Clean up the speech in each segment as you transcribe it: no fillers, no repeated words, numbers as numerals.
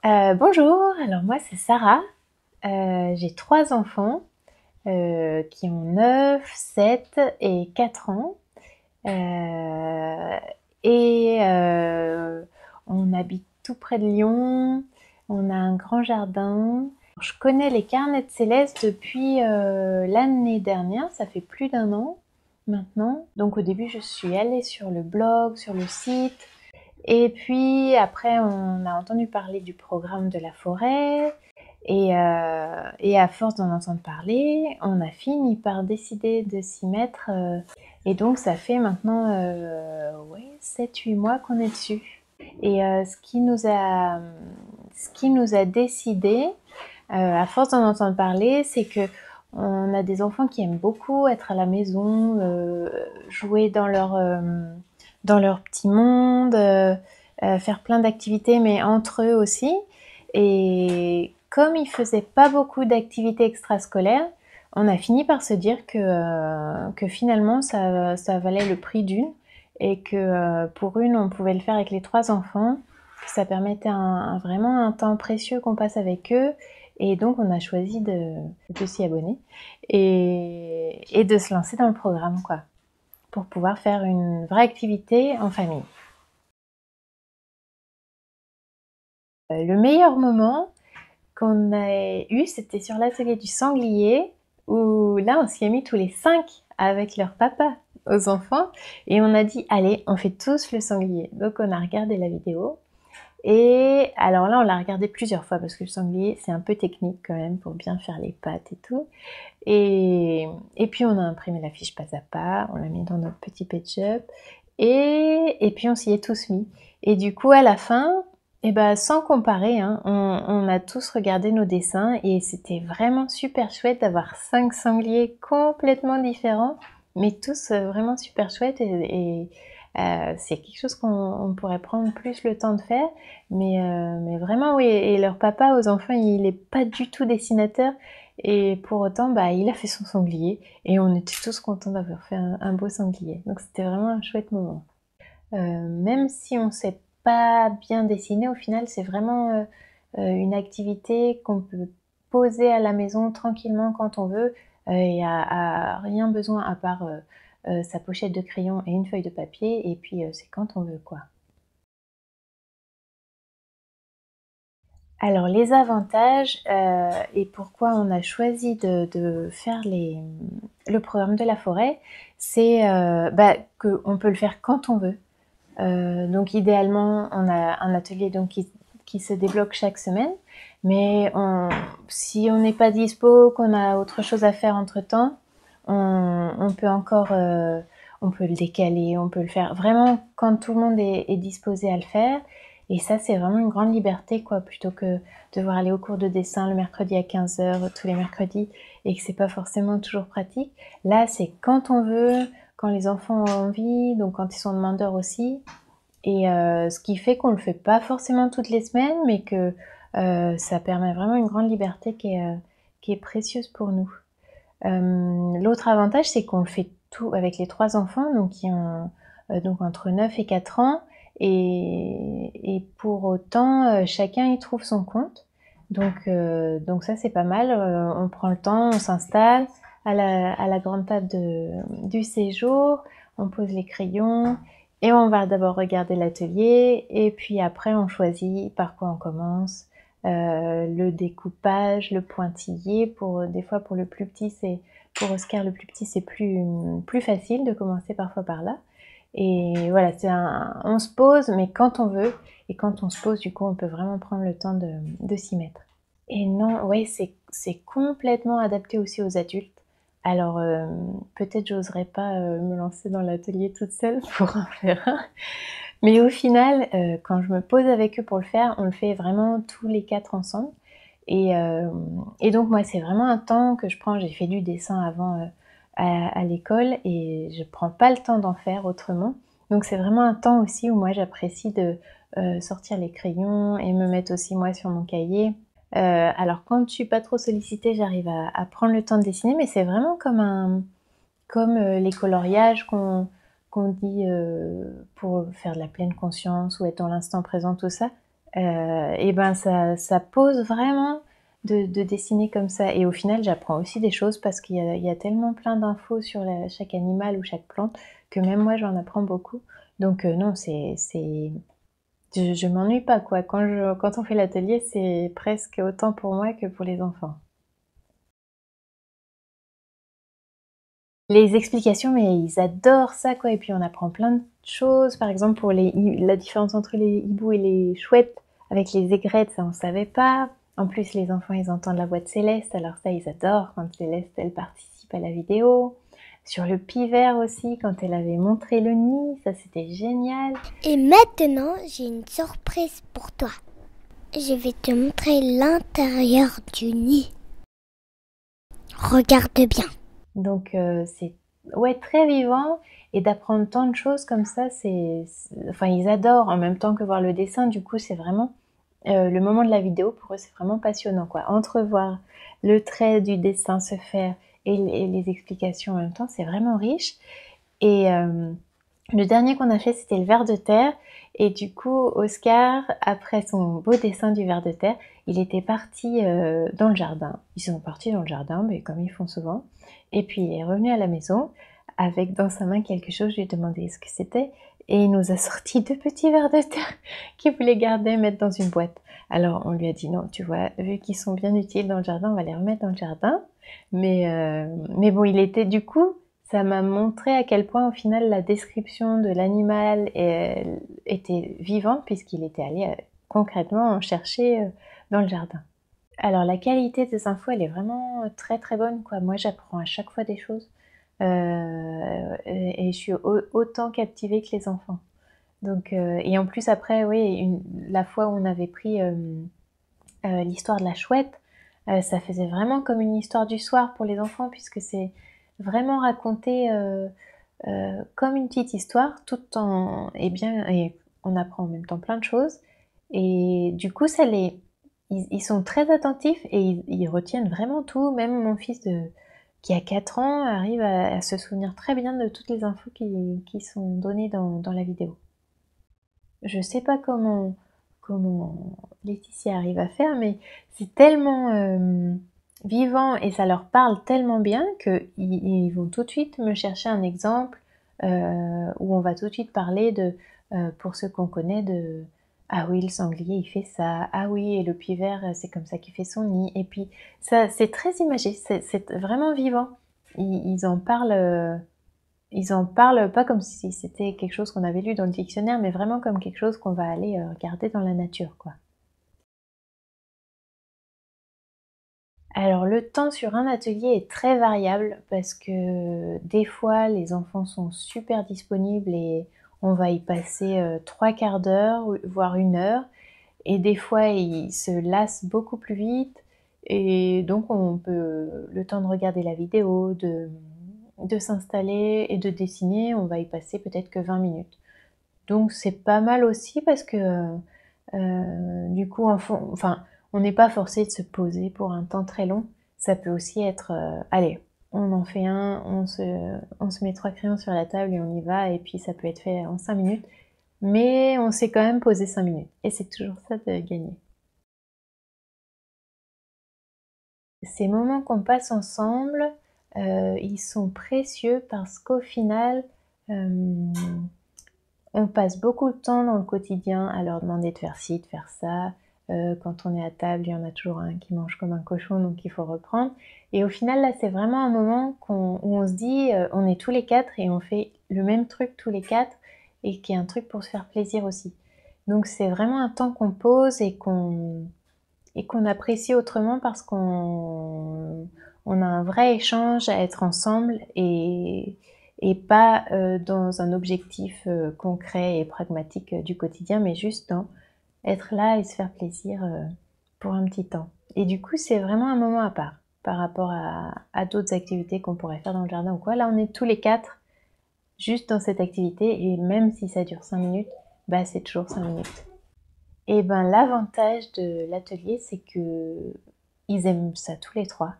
Bonjour, alors moi c'est Sarah, j'ai 3 enfants, qui ont 9, 7 et 4 ans. Heu et on habite tout près de Lyon, on a un grand jardin. Je connais les Carnets de Céleste depuis, l'année dernière, ça fait plus d'1 an maintenant. Donc au début je suis allée sur le blog, sur le site, et puis après, on a entendu parler du programme de la forêt et à force d'en entendre parler, on a fini par décider de s'y mettre, et donc ça fait maintenant, ouais 7-8 mois qu'on est dessus. Et ce qui nous a décidé, à force d'en entendre parler, c'est qu'on a des enfants qui aiment beaucoup être à la maison, jouer dans leur petit monde, faire plein d'activités, mais entre eux aussi. Et comme ils faisaient pas beaucoup d'activités extrascolaires, on a fini par se dire que finalement ça valait le prix d'une, et que pour une, on pouvait le faire avec les 3 enfants, que ça permettait vraiment un temps précieux qu'on passe avec eux. Et donc on a choisi de s'y abonner et de se lancer dans le programme, quoi, pour pouvoir faire une vraie activité en famille. Le meilleur moment qu'on a eu, c'était sur l'atelier du sanglier, où là, on s'y est mis tous les 5 avec leur papa aux enfants, et on a dit: «Allez, on fait tous le sanglier». Donc on a regardé la vidéo, et alors là, on l'a regardé plusieurs fois parce que le sanglier, c'est un peu technique quand même pour bien faire les pattes et tout. Et puis on a imprimé la fiche pas à pas, on l'a mis dans notre petit Petchup, et puis on s'y est tous mis. Et du coup, à la fin, et ben, sans comparer, hein, on a tous regardé nos dessins, et c'était vraiment super chouette d'avoir 5 sangliers complètement différents, mais tous vraiment super chouettes. C'est quelque chose qu'on pourrait prendre plus le temps de faire, mais vraiment oui. Et leur papa aux enfants, il est pas du tout dessinateur, et pour autant, bah, il a fait son sanglier, et on était tous contents d'avoir fait un beau sanglier. Donc c'était vraiment un chouette moment. Même si on sait pas bien dessiner, au final, c'est vraiment, une activité qu'on peut poser à la maison tranquillement quand on veut, et à rien besoin à part, sa pochette de crayon et une feuille de papier, et puis, c'est quand on veut, quoi. Alors les avantages, et pourquoi on a choisi de faire le programme de la forêt, c'est, bah, qu'on peut le faire quand on veut. Donc idéalement, on a un atelier donc qui se débloque chaque semaine, mais si on n'est pas dispo, qu'on a autre chose à faire entre-temps, on peut encore, on peut le décaler, on peut le faire vraiment quand tout le monde est disposé à le faire. Et ça, c'est vraiment une grande liberté, quoi, plutôt que devoir aller au cours de dessin le mercredi à 15h tous les mercredis, et que c'est pas forcément toujours pratique. Là, c'est quand on veut, quand les enfants ont envie, donc quand ils sont demandeurs aussi. Et ce qui fait qu'on le fait pas forcément toutes les semaines, mais que ça permet vraiment une grande liberté qui est précieuse pour nous. L'autre avantage, c'est qu'on le fait tout avec les 3 enfants, donc qui ont donc entre 9 et 4 ans, et pour autant, chacun y trouve son compte. Donc ça, c'est pas mal. On prend le temps, on s'installe à la grande table du séjour, on pose les crayons, et on va d'abord regarder l'atelier, et puis après on choisit par quoi on commence. Le découpage, le pointillé, des fois pour le plus petit, pour Oscar le plus petit, c'est plus facile de commencer parfois par là. Et voilà, on se pose, mais quand on veut, et quand on se pose, du coup, on peut vraiment prendre le temps de s'y mettre. Et non, ouais, c'est complètement adapté aussi aux adultes. Alors, peut-être j'oserais pas me lancer dans l'atelier toute seule pour en faire un, mais au final, quand je me pose avec eux pour le faire, on le fait vraiment tous les 4 ensemble. Et donc moi, c'est vraiment un temps que je prends. J'ai fait du dessin avant, à l'école, et je prends pas le temps d'en faire autrement. Donc c'est vraiment un temps aussi où moi j'apprécie de sortir les crayons et me mettre aussi moi sur mon cahier. Alors quand je suis pas trop sollicitée, j'arrive à prendre le temps de dessiner, mais c'est vraiment comme les coloriages qu'on dit pour faire de la pleine conscience ou être dans l'instant présent, tout ça. et ben ça pose vraiment de dessiner comme ça. Et au final, j'apprends aussi des choses parce qu'il y a tellement plein d'infos sur chaque animal ou chaque plante que même moi, j'en apprends beaucoup. Donc non, je m'ennuie pas, quoi. Quand on fait l'atelier, c'est presque autant pour moi que pour les enfants. Les explications, mais ils adorent ça, quoi. Et puis on apprend plein de choses. Par exemple, pour la différence entre les hiboux et les chouettes avec les aigrettes, ça on savait pas. En plus, les enfants, ils entendent la voix de Céleste, alors ça, ils adorent quand Céleste, elle participe à la vidéo. Sur le pivert aussi, quand elle avait montré le nid, ça c'était génial. Et maintenant, j'ai une surprise pour toi. Je vais te montrer l'intérieur du nid. Regarde bien. Donc c'est ouais, très vivant, et d'apprendre tant de choses comme ça, enfin ils adorent en même temps que voir le dessin. Du coup, c'est vraiment le moment de la vidéo pour eux, c'est vraiment passionnant, quoi. Entrevoir le trait du dessin se faire et les explications en même temps, c'est vraiment riche. Et le dernier qu'on a fait, c'était le ver de terre. Et du coup, Oscar, après son beau dessin du ver de terre, il était parti dans le jardin. Ils sont partis dans le jardin, mais comme ils font souvent. Et puis il est revenu à la maison avec dans sa main quelque chose. Je lui ai demandé ce que c'était. Et il nous a sorti 2 petits vers de terre qu'il voulait garder, mettre dans une boîte. Alors on lui a dit non, tu vois, vu qu'ils sont bien utiles dans le jardin, on va les remettre dans le jardin. Mais bon, il était du coup, ça m'a montré à quel point au final la description de l'animal était vivante, puisqu'il était allé concrètement en chercher dans le jardin. Alors la qualité des infos, elle est vraiment très très bonne, quoi. Moi, j'apprends à chaque fois des choses, et je suis autant captivée que les enfants. Donc, et en plus après, oui, la fois où on avait pris l'histoire de la chouette, ça faisait vraiment comme une histoire du soir pour les enfants, puisque c'est vraiment raconté comme une petite histoire, tout en et on apprend en même temps plein de choses. Et du coup, ils sont très attentifs et ils retiennent vraiment tout. Même mon fils qui a 4 ans arrive à se souvenir très bien de toutes les infos qui sont données dans la vidéo. Je sais pas comment Laetitia arrive à faire, mais c'est tellement vivant et ça leur parle tellement bien qu'ils vont tout de suite me chercher un exemple où on va tout de suite parler pour ceux qu'on connaît, de ah oui, le sanglier il fait ça, ah oui, et le pivert c'est comme ça qu'il fait son nid. Et puis ça, c'est très imagé, c'est vraiment vivant. Ils en parlent. Ils en parlent pas comme si c'était quelque chose qu'on avait lu dans le dictionnaire, mais vraiment comme quelque chose qu'on va aller regarder dans la nature, quoi. Alors le temps sur un atelier est très variable parce que des fois les enfants sont super disponibles et on va y passer 3/4 d'heure, voire 1 heure. Et des fois ils se lassent beaucoup plus vite et donc on peut, le temps de regarder la vidéo, de s'installer et de dessiner, on va y passer peut-être que 20 minutes. Donc c'est pas mal aussi parce que du coup, enfin, on n'est pas forcé de se poser pour un temps très long. Ça peut aussi être, allez, on en fait un, on se met 3 crayons sur la table et on y va, et puis ça peut être fait en 5 minutes. Mais on s'est quand même posé 5 minutes, et c'est toujours ça de gagner. Ces moments qu'on passe ensemble, ils sont précieux parce qu'au final, on passe beaucoup de temps dans le quotidien à leur demander de faire ci, de faire ça. Quand on est à table, il y en a toujours un qui mange comme un cochon, donc il faut reprendre. Et au final, là, c'est vraiment un moment où on se dit, on est tous les 4 et on fait le même truc tous les 4, et qui est un truc pour se faire plaisir aussi. Donc c'est vraiment un temps qu'on pose et qu'on apprécie autrement parce qu'on a un vrai échange à être ensemble, et pas dans un objectif concret et pragmatique du quotidien, mais juste dans être là et se faire plaisir pour un petit temps. Et du coup, c'est vraiment un moment à part par rapport à d'autres activités qu'on pourrait faire dans le jardin ou quoi. Là, on est tous les 4 juste dans cette activité, et même si ça dure 5 minutes, bah c'est toujours 5 minutes. Et ben l'avantage de l'atelier, c'est que ils aiment ça tous les 3.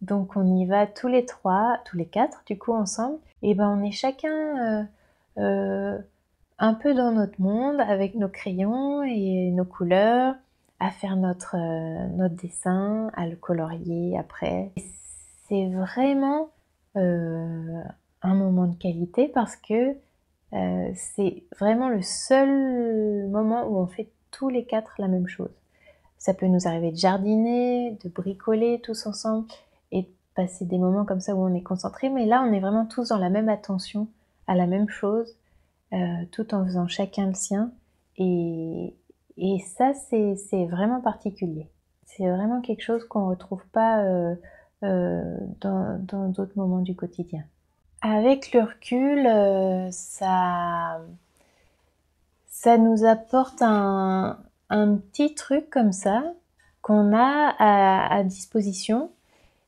Donc on y va tous les 3, tous les 4 du coup ensemble. Et ben on est chacun un peu dans notre monde avec nos crayons et nos couleurs, à faire notre dessin, à le colorier après. C'est vraiment un moment de qualité parce que c'est vraiment le seul moment où on fait tous les 4 la même chose. Ça peut nous arriver de jardiner, de bricoler tous ensemble et de passer des moments comme ça où on est concentré, mais là on est vraiment tous dans la même attention à la même chose, tout en faisant chacun le sien et ça c'est vraiment particulier. C'est vraiment quelque chose qu'on retrouve pas, dans d'autres moments du quotidien. Avec le recul, ça nous apporte un petit truc comme ça, qu'on a à disposition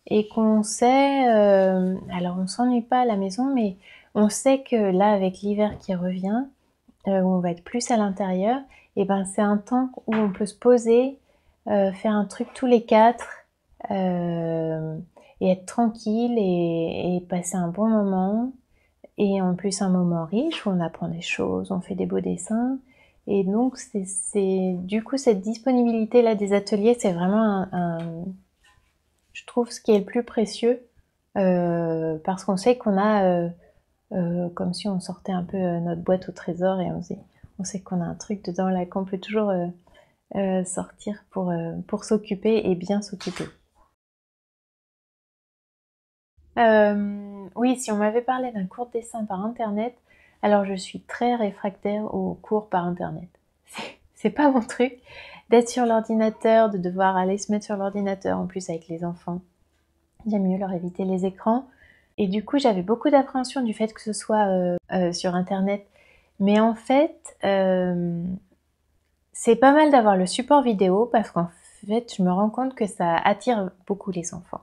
et qu'on sait, alors on s'ennuie pas à la maison, mais on sait que là, avec l'hiver qui revient, où on va être plus à l'intérieur, et ben c'est un temps où on peut se poser, faire un truc tous les 4, et être tranquille et passer un bon moment. Et en plus un moment riche où on apprend des choses, on fait des beaux dessins. Et donc c'est du coup cette disponibilité là des ateliers, c'est vraiment je trouve ce qui est le plus précieux, parce qu'on sait qu'on a comme si on sortait un peu notre boîte au trésor et on sait qu'on a un truc dedans là qu'on peut toujours sortir pour s'occuper et bien s'occuper. Oui, si on m'avait parlé d'un cours de dessin par internet, alors je suis très réfractaire aux cours par internet. C'est pas mon truc d'être sur l'ordinateur, de devoir aller se mettre sur l'ordinateur en plus avec les enfants. J'aime mieux leur éviter les écrans. Et du coup, j'avais beaucoup d'appréhension du fait que ce soit sur internet. Mais en fait, c'est pas mal d'avoir le support vidéo parce qu'en fait, je me rends compte que ça attire beaucoup les enfants.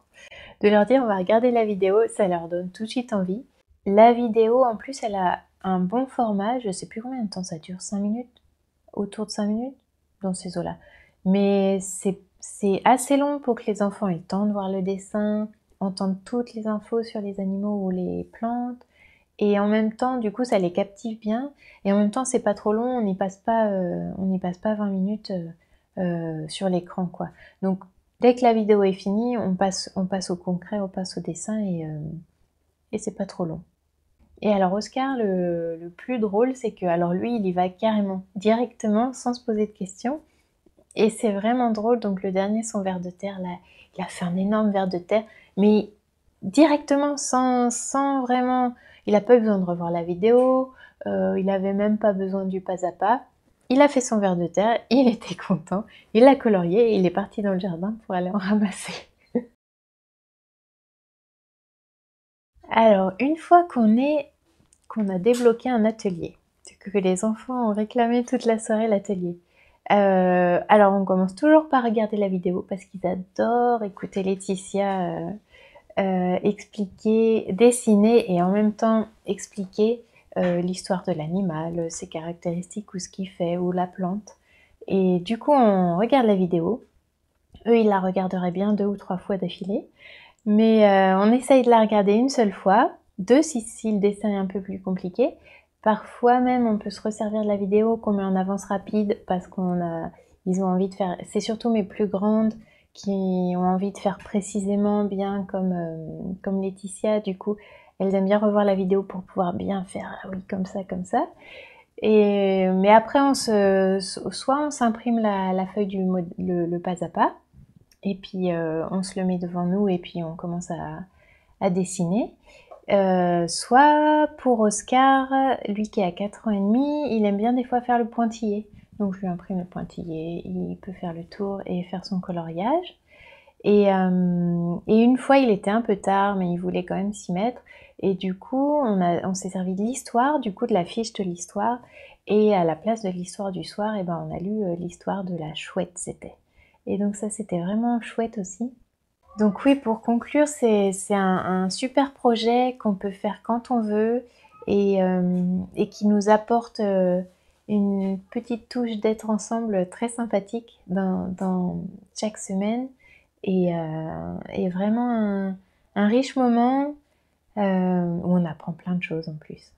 De leur dire on va regarder la vidéo, ça leur donne tout de suite envie. La vidéo, en plus, elle a un bon format, je sais plus combien de temps ça dure, 5 minutes, autour de 5 minutes, dans ces eaux-là. Mais c'est assez long pour que les enfants aient le temps de voir le dessin, entendre toutes les infos sur les animaux ou les plantes. Et en même temps, du coup, ça les captive bien. Et en même temps, c'est pas trop long, on n'y passe pas 20 minutes sur l'écran, quoi. Donc, dès que la vidéo est finie, on passe au concret, on passe au dessin et c'est pas trop long. Et alors Oscar, le plus drôle, c'est que alors lui, il y va carrément, directement, sans se poser de questions. Et c'est vraiment drôle. Donc le dernier, son ver de terre, là, il a fait un énorme ver de terre, mais directement, sans vraiment... Il n'a pas eu besoin de revoir la vidéo, il n'avait même pas besoin du pas à pas. Il a fait son ver de terre, il était content, il l'a colorié et il est parti dans le jardin pour aller en ramasser. Alors, une fois qu'on a débloqué un atelier, que les enfants ont réclamé toute la soirée l'atelier, alors on commence toujours par regarder la vidéo parce qu'ils adorent écouter Laetitia expliquer, dessiner et en même temps expliquer l'histoire de l'animal, ses caractéristiques ou ce qu'il fait ou la plante. Et du coup, on regarde la vidéo. Eux, ils la regarderaient bien 2 ou 3 fois d'affilée. Mais on essaye de la regarder une seule fois, 2 si le dessin est un peu plus compliqué. Parfois même, on peut se resservir de la vidéo qu'on met en avance rapide parce ils ont envie de faire... C'est surtout mes plus grandes qui ont envie de faire précisément bien comme Laetitia. Du coup, elles aiment bien revoir la vidéo pour pouvoir bien faire, ah oui, comme ça, comme ça. Mais après, soit on s'imprime la feuille le pas à pas, et puis on se le met devant nous et puis on commence à dessiner. Soit pour Oscar, lui qui a 4 ans et demi, il aime bien des fois faire le pointillé. Donc je lui imprime le pointillé, il peut faire le tour et faire son coloriage. Et une fois, il était un peu tard, mais il voulait quand même s'y mettre. Et du coup, on s'est servi de l'histoire, du coup de la fiche de l'histoire. Et à la place de l'histoire du soir, eh ben, on a lu l'histoire de la chouette, c'était. Et donc ça, c'était vraiment chouette aussi. Donc oui, pour conclure, c'est un super projet qu'on peut faire quand on veut et qui nous apporte une petite touche d'être ensemble très sympathique dans chaque semaine et vraiment un riche moment où on apprend plein de choses en plus.